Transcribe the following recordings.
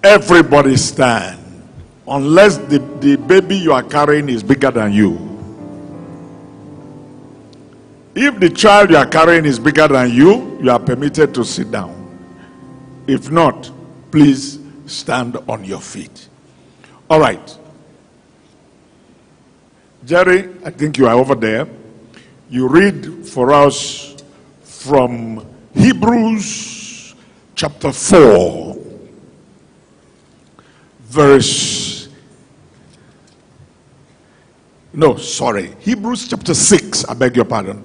Everybody stand. Unless the baby you are carrying is bigger than you. If the child you are carrying is bigger than you, you are permitted to sit down. If not, please stand on your feet. All right. Jerry, I think you are over there. You read for us from Hebrews chapter 4, Hebrews chapter 6, I beg your pardon.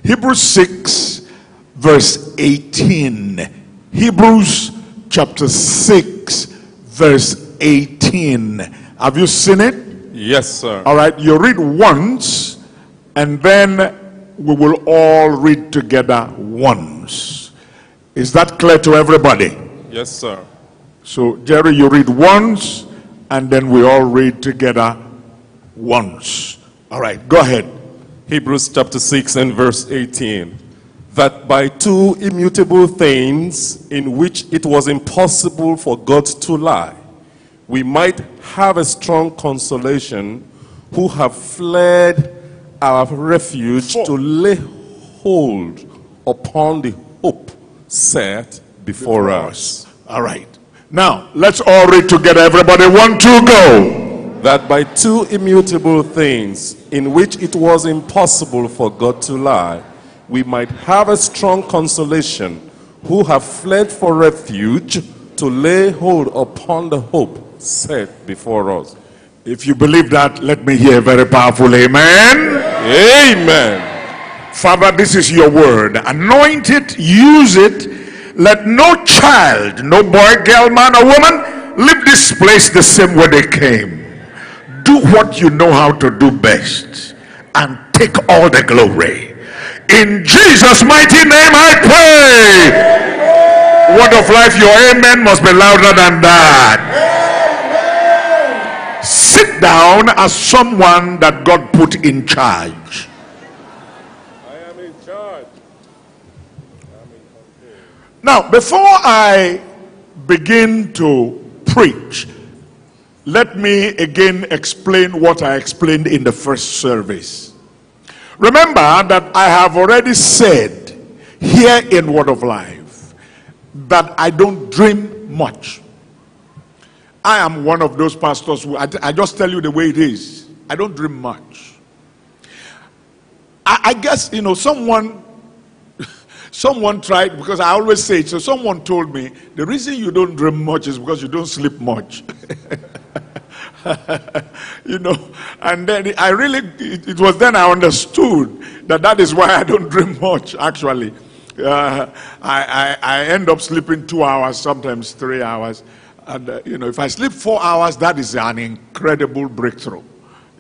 Hebrews 6, verse 18. Hebrews chapter 6, verse 18. Have you seen it? Yes, sir. All right, you read once, and then we will all read together once. Is that clear to everybody? Yes, sir. So, Jerry, you read once, and then we all read together once. All right, go ahead. Hebrews chapter 6 and verse 18. That by two immutable things in which it was impossible for God to lie, we might have a strong consolation, who have fled our refuge to lay hold upon the hope set before us. All right. Now, let's all read together, everybody. 1, 2, go. That by two immutable things in which it was impossible for God to lie, we might have a strong consolation, who have fled for refuge to lay hold upon the hope set before us. If you believe that, let me hear a very powerful amen. Amen. Father, this is your word. Anoint it, use it. Let no child, no boy, girl, man, or woman leave this place the same way they came. Do what you know how to do best and take all the glory. In Jesus' mighty name I pray. Word of life, your amen must be louder than that. Sit down as someone that God put in charge. I am in charge. Now, before I begin to preach, let me again explain what I explained in the first service. Remember that I have already said here in Word of Life that I don't dream much. I am one of those pastors who, I just tell you the way it is. I don't dream much. I guess, you know, someone tried, because I always say it, so someone told me, the reason you don't dream much is because you don't sleep much. You know, and then it was then I understood that is why I don't dream much, actually. I end up sleeping 2 hours, sometimes 3 hours. And, you know, if I sleep 4 hours, that is an incredible breakthrough,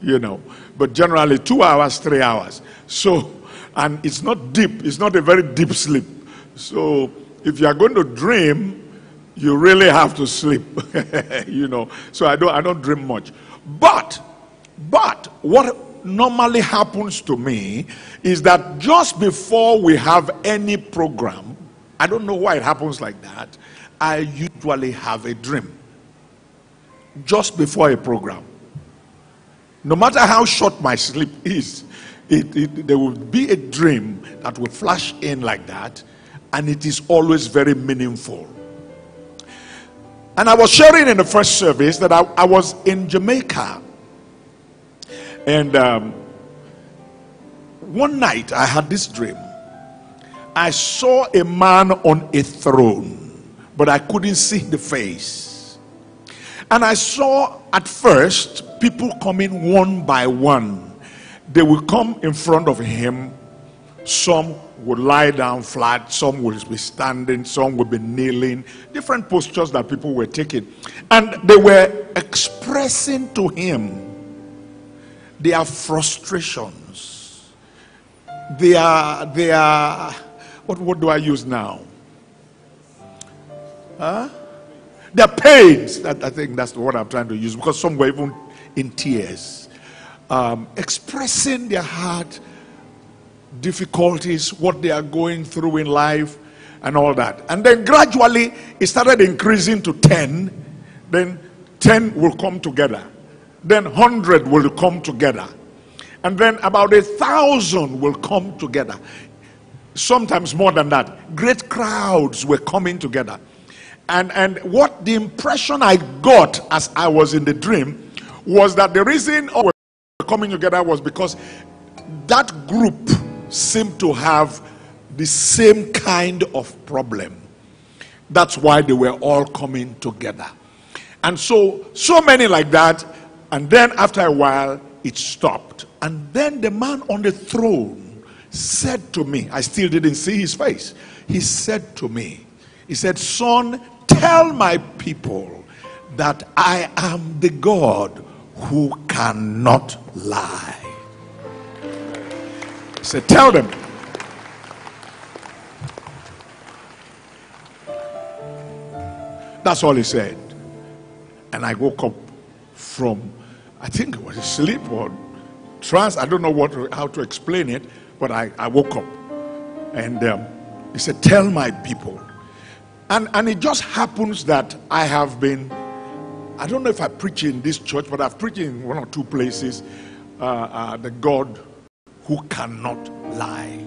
you know. But generally 2 hours, 3 hours. So, and it's not deep. It's not a very deep sleep. So, if you are going to dream, you really have to sleep, you know. So I don't dream much. But what normally happens to me is that just before we have any program, I don't know why it happens like that, I usually have a dream just before a program. No matter how short my sleep is, there will be a dream that will flash in like that, and it is always very meaningful. And I was sharing in the first service that I was in Jamaica, and one night I had this dream. I saw a man on a throne, but I couldn't see the face. And I saw at first people coming one by one. They will come in front of him. Some would lie down flat, some would be standing, some would be kneeling, different postures that people were taking. And they were expressing to him their frustrations, their what do I use now? Their pains. I think that's what I'm trying to use, because some were even in tears, expressing their heart, difficulties, what they are going through in life, and all that. And then gradually it started increasing to 10, Then 10 will come together. Then 100 will come together. And then about 1,000 will come together. Sometimes more than that. Great crowds were coming together. And what the impression I got as I was in the dream was that the reason we were coming together was because that group seemed to have the same kind of problem. That's why they were all coming together. And so many like that. And then after a while, it stopped. And then the man on the throne said to me, I still didn't see his face. He said to me, he said, son, tell my people that I am the God who cannot lie. He said, tell them. That's all he said. And I woke up from, I think it was a sleep or trance. I don't know how to explain it, but I woke up. And he said, tell my people. And it just happens that I have been, I don't know if I preach in this church, but I've preached in one or two places, the God who cannot lie.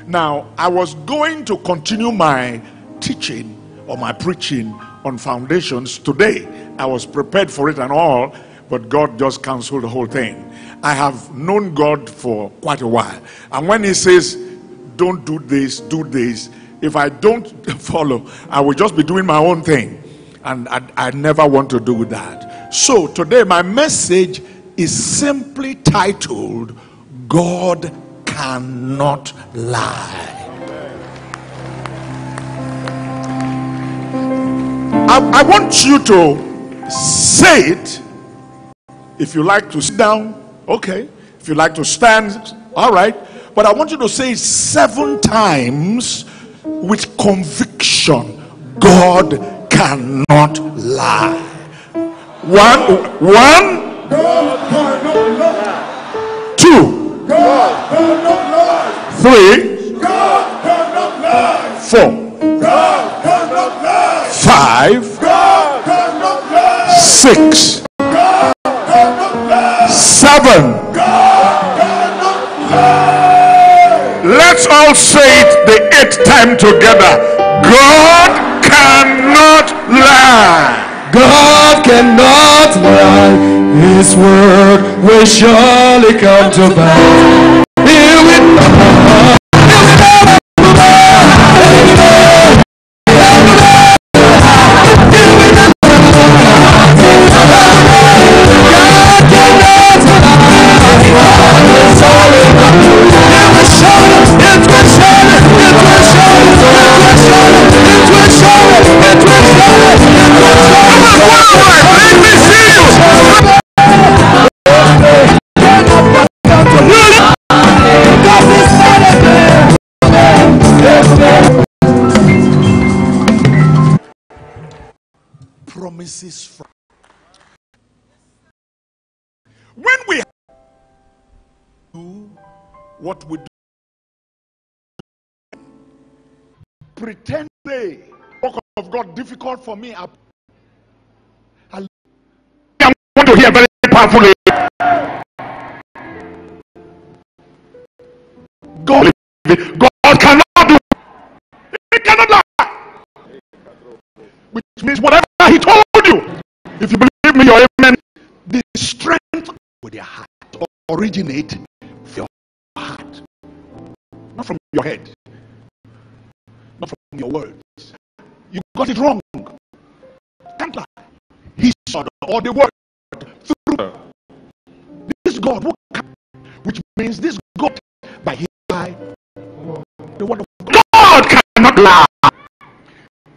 Now, I was going to continue my teaching or my preaching on foundations today. I was prepared for it and all, but God just canceled the whole thing. I have known God for quite a while. And when he says, don't do this, do this, if I don't follow, I will just be doing my own thing. And I never want to do that. So today my message is simply titled, God cannot lie. I want you to say it. If you like to sit down, okay. If you like to stand, all right. But I want you to say it 7 times with conviction. God cannot lie. One. God cannot lie. 2. God cannot lie. 3. God cannot lie. 4. God cannot lie. 5. God cannot lie. 6. God cannot lie. 7. God cannot lie. Let's all say it the 8th time together. God cannot lie. God cannot lie. His word will surely come to pass. Here we promises from when we do what we do, pretend say work of God difficult for me. I want to hear very powerfully. God cannot do. He cannot lie. Which means whatever he told you, if you believe me, your amen. The strength with your heart originate from your heart, not from your head, not from your words. You got it wrong. Can't lie. He saw the word through this God who can, which means this God by his eye, the word of God. God cannot lie.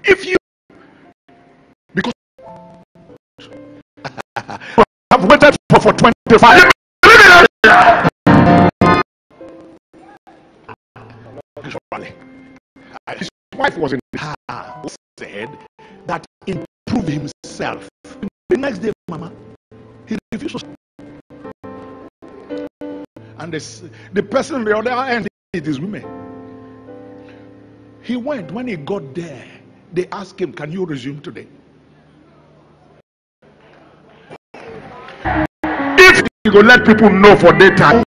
If you because I've waited for 25 his wife was in her said that improve himself. The next day, Mama, he refused. And the person on the other end, it is women. He went. When he got there, they asked him, can you resume today? go let people know for daytime.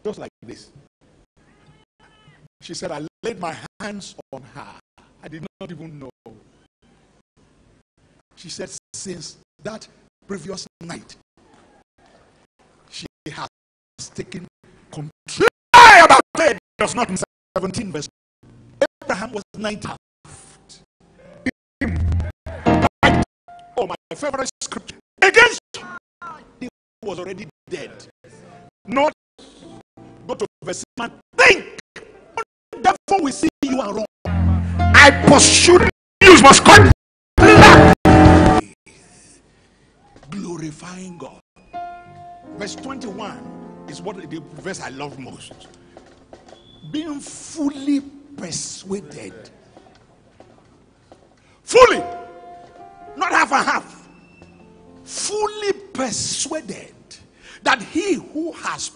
Just like this. She said, I laid my hands on her. I did not even know. She said, since that previous night, she has taken control. About it does not in 17 verse. Abraham was 90. Oh, my favorite scripture. Against he was already dead. Not go to verse 1. Think. Therefore we see you are wrong. I pursued you must come. Glorifying God. Verse 21 is what the verse I love most. Being fully persuaded. Fully. Not half and half. Fully persuaded that he who has